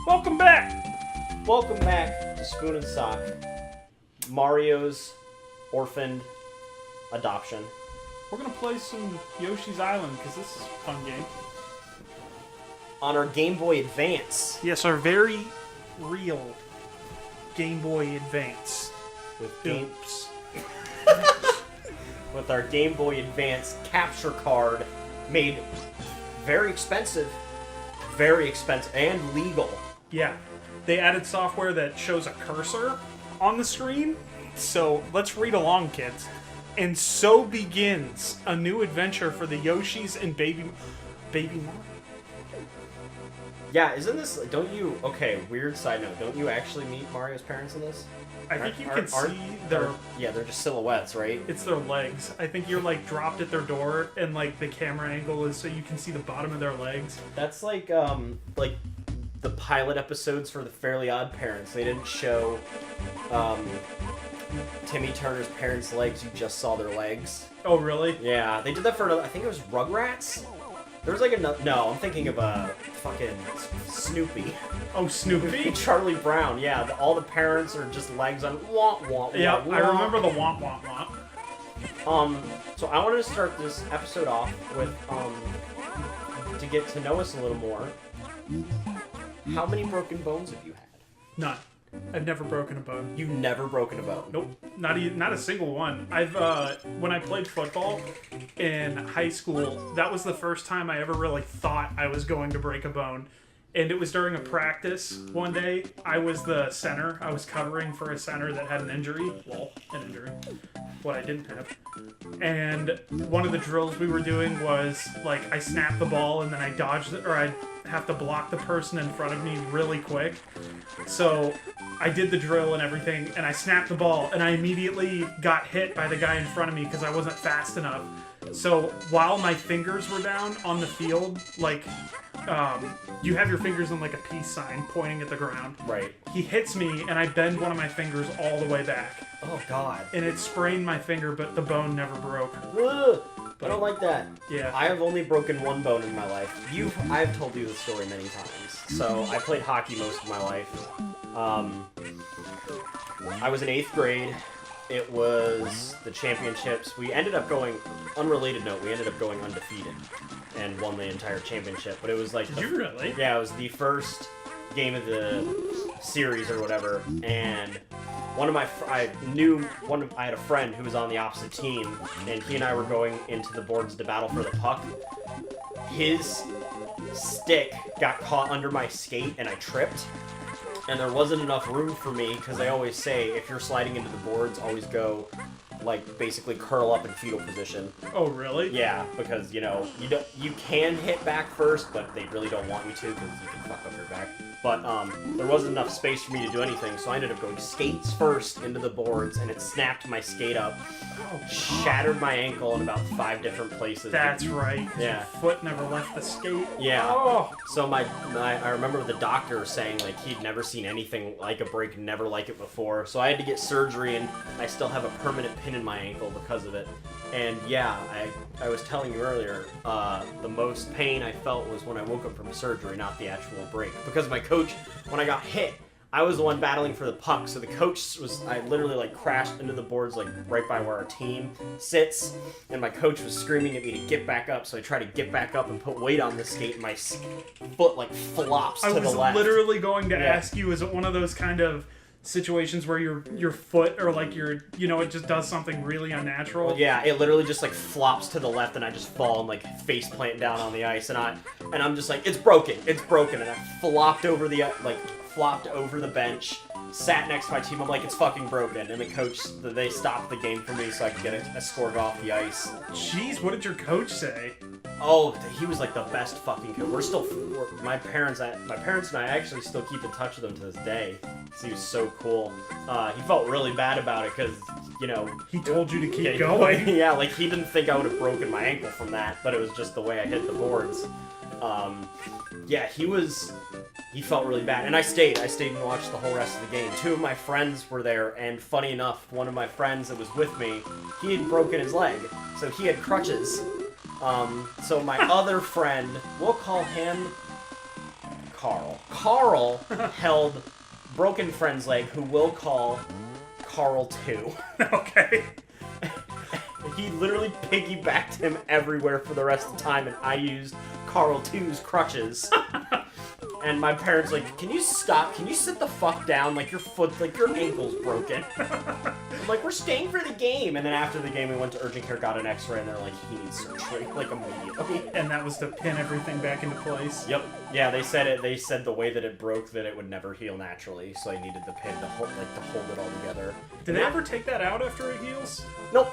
Welcome back! Welcome back to Spoon and Sock, Mario's orphaned adoption. We're gonna play some Yoshi's Island, because this is a fun game. On our Game Boy Advance. Yes, our very real Game Boy Advance. With with our Game Boy Advance capture card, made very expensive, and legal. Yeah, they added software that shows a cursor on the screen, so let's read along, kids. And so begins a new adventure for the Yoshis and Baby Mario. Yeah, isn't this... Don't you... Okay, weird side note. Don't you actually meet Mario's parents in this? I think you can see their... Yeah, they're just silhouettes, right? It's their legs. I think you're, like, dropped at their door, and, like, the camera angle is so you can see the bottom of their legs. That's like the pilot episodes for the Fairly Odd Parents. They didn't show Timmy Turner's parents' legs. You just saw their legs. Oh, really? Yeah, they did that for another... I think it was Rugrats? There was like another... No, I'm thinking of fucking Snoopy. Oh, Snoopy? Charlie Brown, yeah. All the parents are just legs on... Womp, womp, Yeah, womp, I remember the womp, womp, womp. So I wanted to start this episode off with, to get to know us a little more. How many broken bones have you had? None. I've never broken a bone. You've never broken a bone? Nope, not a single one. I've when I played football in high school, that was the first time I ever really thought I was going to break a bone. And it was during a practice one day. I was the center. I was covering for a center that had an injury. Well, an injury. What I didn't have. And one of the drills we were doing was, like, I snapped the ball and then I dodged it, or I'd have to block the person in front of me really quick. So I did the drill and everything, and I snapped the ball, and I immediately got hit by the guy in front of me because I wasn't fast enough. So while my fingers were down on the field, like, you have your fingers in like a peace sign pointing at the ground. Right. He hits me, and I bend one of my fingers all the way back. Oh, God. And it sprained my finger, but the bone never broke. Ugh, I don't like that. Yeah. I have only broken one bone in my life. I've told you the story many times. So I played hockey most of my life. I was in 8th grade. It was the championships. We ended up going, unrelated note, we ended up going undefeated and won the entire championship. But it was like... Did you really? Yeah, it was the first game of the series or whatever. And I had a friend who was on the opposite team, and he and I were going into the boards to battle for the puck. His stick got caught under my skate and I tripped. And there wasn't enough room for me, because they always say, if you're sliding into the boards, always go, like, basically curl up in fetal position. Oh, really? Yeah, because, you can hit back first, but they really don't want you to, because you can fuck up your back. But, there wasn't enough space for me to do anything, so I ended up going skates first into the boards, and it snapped my skate up, shattered my ankle in about 5 different places. That's right. Yeah. Your foot never left the skate. Yeah. Oh. So I remember the doctor saying, like, he'd never seen anything like a break, never like it before. So I had to get surgery, and I still have a permanent pin in my ankle because of it. And yeah, I was telling you earlier, the most pain I felt was when I woke up from surgery, not the actual break. Because my coach, when I got hit, I was the one battling for the puck, so the coach I literally, like, crashed into the boards, like, right by where our team sits, and my coach was screaming at me to get back up, so I tried to get back up and put weight on the skate, and my foot, like, flops to the left. I was literally going to ask you, is it one of those kind of situations where your foot, or, like, it just does something really unnatural? Well, yeah, it literally just, like, flops to the left, and I just fall and, like, face plant down on the ice, and I'm just like, it's broken, and I flopped over the bench, sat next to my team. I'm like, it's fucking broken. And the coach, they stopped the game for me so I could get escorted off the ice. Jeez, what did your coach say? Oh, he was like the best fucking coach. My parents and I actually still keep in touch with him to this day. So he was so cool. He felt really bad about it because, he told you to keep going. Yeah, like, he didn't think I would have broken my ankle from that, but it was just the way I hit the boards. Yeah, he felt really bad, and I stayed and watched the whole rest of the game. 2 of my friends were there, and funny enough, one of my friends that was with me, he had broken his leg, so he had crutches. So my other friend, we'll call him Carl. Carl held broken friend's leg, who we'll call Carl 2. Okay. He literally piggybacked him everywhere for the rest of the time, and I used Carl 2's crutches. And my parents like, can you stop? Can you sit the fuck down? Like, your ankle's broken. I'm like, we're staying for the game. And then after the game, we went to urgent care, got an x-ray, and they're like, he needs surgery, like, immediately. And that was to pin everything back into place? Yep. Yeah, they said the way that it broke, that it would never heal naturally, so I needed the pin to hold it all together. Did they ever take that out after it heals? Nope.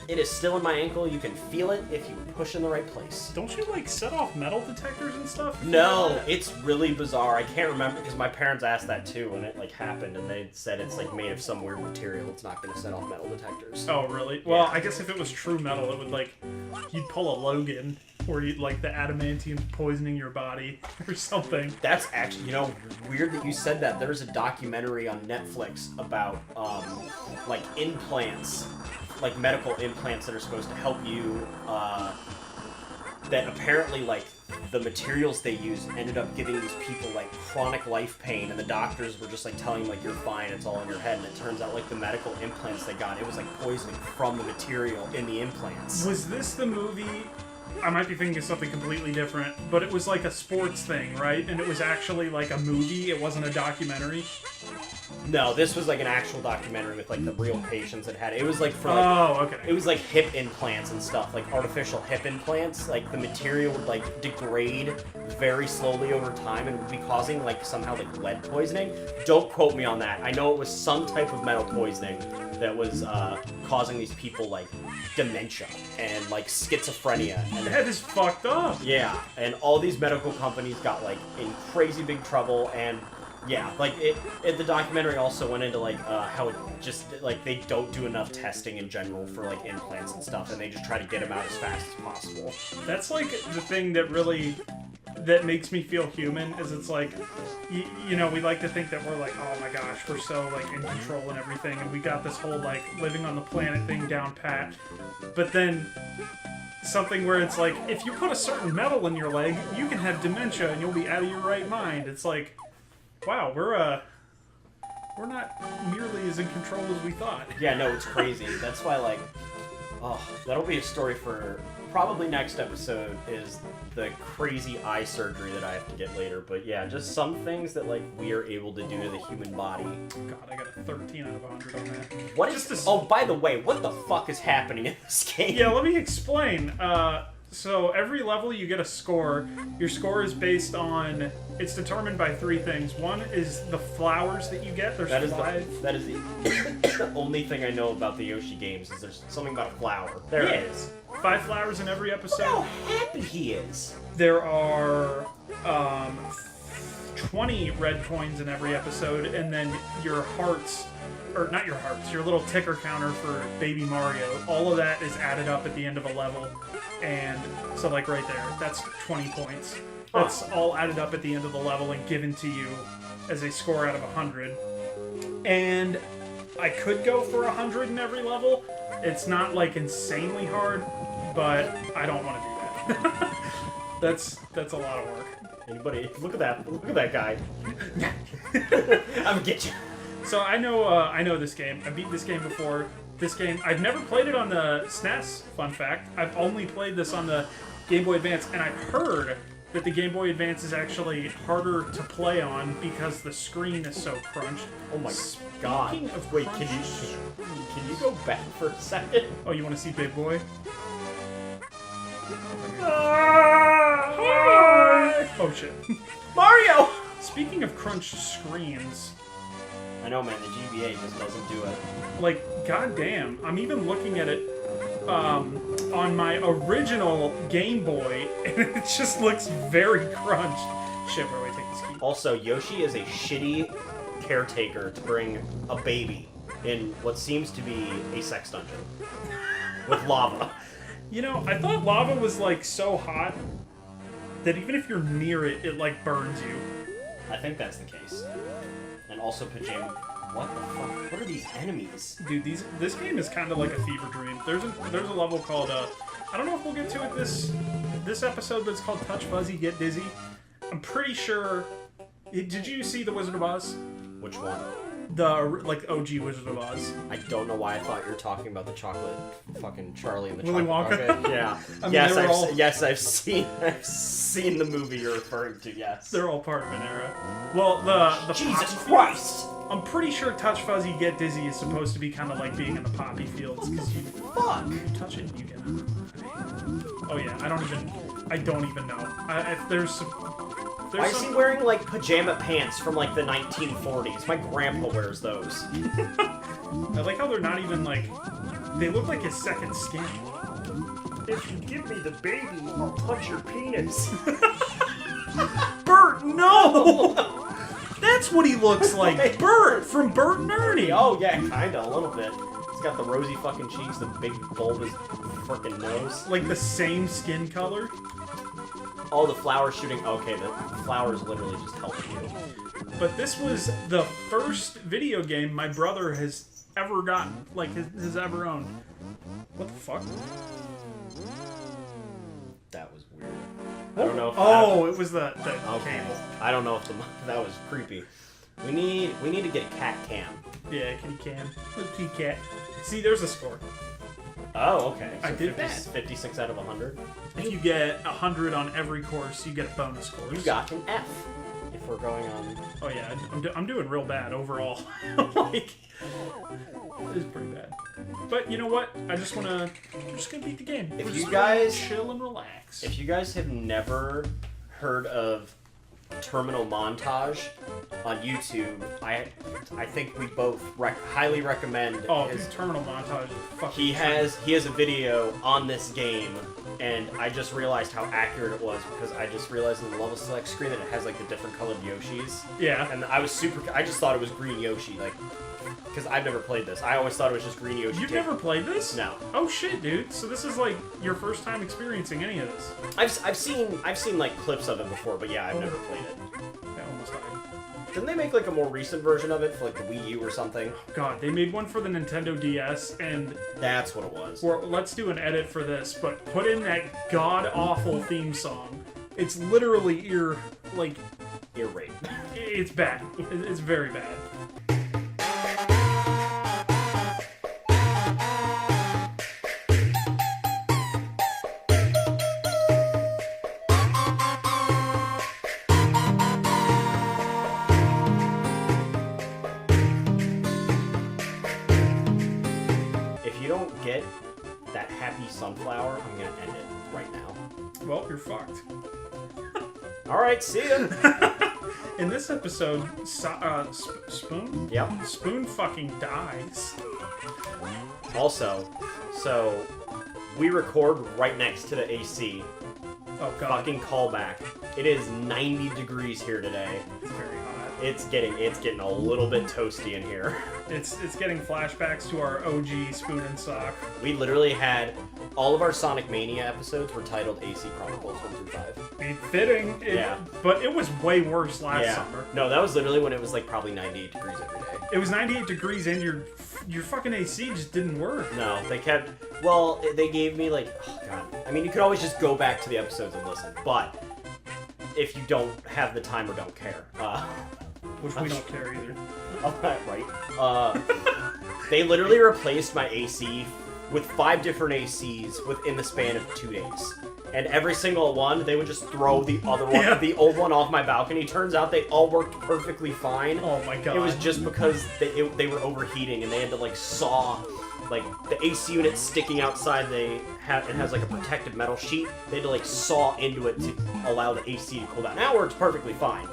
It is still in my ankle. You can feel it if you push in the right place. Don't you, like, set off metal detectors and stuff? No, it's really bizarre. I can't remember, because my parents asked that too when it, like, happened, and they said it's, like, made of some weird material. It's not going to set off metal detectors. Oh, really? Well, I guess if it was true metal, it would, like, you'd pull a Logan, or you'd, like, the adamantium poisoning your body, or something. That's actually, you know, weird that you said that. There's a documentary on Netflix about, like, implants, like, medical implants that are supposed to help you, that apparently, like, the materials they used ended up giving these people, like, chronic life pain, and the doctors were just, like, telling them, like, you're fine, it's all in your head, and it turns out, like, the medical implants they got, it was, like, poisoning from the material in the implants. Was this the movie... I might be thinking of something completely different, but it was like a sports thing, right? And it was actually like a movie, it wasn't a documentary? No, this was like an actual documentary with like the real patients that had it. It was like for like, okay. It was like hip implants and stuff, like artificial hip implants. Like the material would like degrade very slowly over time and would be causing like somehow like lead poisoning. Don't quote me on that. I know it was some type of metal poisoning that was causing these people like dementia and like schizophrenia. And that is fucked up. Yeah, and all these medical companies got like in crazy big trouble, and yeah, like the documentary also went into like how it just like they don't do enough testing in general for like implants and stuff, and they just try to get them out as fast as possible. That's like the thing that really that makes me feel human is it's like you know, we like to think that we're like, oh my gosh, we're so like in control and everything, and we got this whole like living on the planet thing down pat, but then something where it's like, if you put a certain metal in your leg, you can have dementia and you'll be out of your right mind. It's like, wow, we're not nearly as in control as we thought. Yeah, no, it's crazy. That's why, like, oh, that'll be a story for probably next episode, is the crazy eye surgery that I have to get later. But yeah, just some things that, like, we are able to do to the human body. God, I got a 13 out of 100 on that. What is this? Oh, by the way, what the fuck is happening in this game? Yeah, let me explain. So every level you get a score. Your score is based on... It's determined by 3 things. One is the flowers that you get. There's 5. That is the only thing I know about the Yoshi games, is there's something about a flower. There it is. 5 flowers in every episode. Look how happy he is. There are 20 red coins in every episode, and then your hearts... Or not your hearts, your little ticker counter for Baby Mario. All of that is added up at the end of a level. And so, like, right there, that's 20 points. That's all added up at the end of the level and given to you as a score out of 100. And I could go for 100 in every level. It's not, like, insanely hard, but I don't want to do that. That's a lot of work. Anybody, look at that guy. I'm gonna get you. So I know this game. I beat this game before. This game, I've never played it on the SNES, fun fact. I've only played this on the Game Boy Advance, and I've heard that the Game Boy Advance is actually harder to play on because the screen is so crunched. Oh my god. Wait, can you go back for a second? Oh, you want to see Big Boy? Oh shit. Mario! Speaking of crunched screens... I know, man, the GBA just doesn't do it. Like, goddamn, I'm even looking at it on my original Game Boy, and it just looks very crunched. Shit, where do I take this key? Also, Yoshi is a shitty caretaker to bring a baby in what seems to be a sex dungeon with lava. You know, I thought lava was, like, so hot that even if you're near it, it, like, burns you. I think that's the case. And also pajama. What the fuck? What are these enemies? Dude, this game is kind of like a fever dream. There's a level called I don't know if we'll get to it this episode, but it's called Touch Fuzzy Get Dizzy. I'm pretty sure Did you see The Wizard of Oz? Which one? The OG Wizard of Oz. I don't know why I thought you were talking about the chocolate fucking Charlie and the Willy Chocolate Wonka? Factory. Yeah. I mean, yes, I've seen the movie you're referring to. Yes. They're all part of an era. Well, the Jesus poppy Christ! fields, I'm pretty sure Touch Fuzzy Get Dizzy is supposed to be kind of like being in the poppy fields because you touch it and you get. Oh yeah, I don't even know. If there's Why is he wearing like pajama pants from like the 1940s? My grandpa wears those. I like how they're not even like. They look like his second skin. If you give me the baby, I'll touch your penis. Bert, no! That's what he looks like. Bert from Bert and Ernie. Oh yeah, kinda, a little bit. He's got the rosy fucking cheeks, the big bulbous frickin' nose. Like the same skin color. Oh, the flower shooting. Okay, the flowers literally just helping you. But this was the first video game my brother has ever gotten, like has ever owned. What the fuck? That was weird. I don't know if it was the okay. cable. I don't know if that was creepy. We need to get a cat cam. Yeah, kitty cam. Little kitty cat. See, there's a score. Oh, okay. So I did 56 out of 100. If you get 100 on every course, you get a bonus course. You got an F. If we're going on. Oh yeah, I'm doing real bad overall. Like, it's pretty bad. But you know what? We're just gonna beat the game. If we're you just guys chill and relax. If you guys have never heard of Terminal Montage on YouTube, I think we both highly recommend. Oh, his Terminal Montage is fucking. He has a video on this game, and I just realized how accurate it was because I just realized in the level select screen that it has like the different colored Yoshis. Yeah. And I just thought it was green Yoshi, like, because I've never played this. I always thought it was just green Yoshi. You've never played this? No. Oh shit, dude! So this is like your first time experiencing any of this? I've seen like clips of it before, but yeah, I've never played it. I almost died. Didn't they make like a more recent version of it for like the Wii U or something? God, they made one for the Nintendo DS, and That's what it was. let's do an edit for this, but put in that god awful theme song. It's literally ear rape. It's bad. It's very bad. If you don't get that happy sunflower, I'm gonna end it right now. Well, you're fucked. All right, see ya. In this episode, Spoon? Yep. Spoon fucking dies. Also, so we record right next to the AC. Oh god. Fucking callback. It is 90 degrees here today. It's very hot. It's getting a little bit toasty in here. It's getting flashbacks to our OG Spoon and Sock. We literally had all of our Sonic Mania episodes were titled AC Chronicles 1 through 5. Be fitting. Yeah. But it was way worse last summer. No, that was literally when it was like probably 98 degrees every day. It was 98 degrees and your fucking AC just didn't work. No, they kept. Well, they gave me like. Oh god. I mean, you could always just go back to the episodes and listen, but if you don't have the time or don't care, which we don't care either. Right. They literally replaced my AC with 5 different ACs within the span of 2 days. And every single one, they would just throw the other one, the old one off my balcony. Turns out they all worked perfectly fine. Oh my god. It was just because they were overheating and they had to like saw, like the AC unit sticking outside. It has like a protective metal sheet. They had to like saw into it to allow the AC to cool down. Now it works perfectly fine.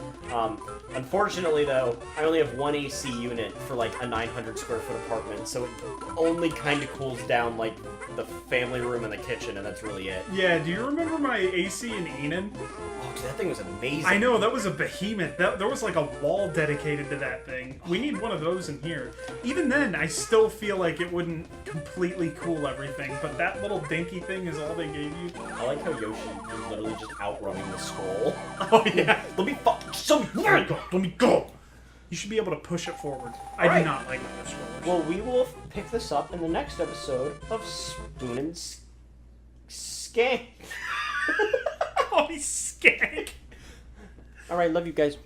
Unfortunately though, I only have one AC unit for like a 900 square foot apartment, so it only kind of cools down like the family room and the kitchen, and that's really it. Yeah, do you remember my AC in Enon? Oh, dude, that thing was amazing. I know, that was a behemoth. There was like a wall dedicated to that thing. We need one of those in here. Even then, I still feel like it wouldn't completely cool everything, but that little dinky thing is all they gave you. I like how Yoshi is literally just outrunning the scroll. Oh yeah. Let me fucking Let me go. You should be able to push it forward. I do not like the scrollers. Well, we will pick this up in the next episode of Spoon and Skank. Oh, he's skank. All right, love you guys.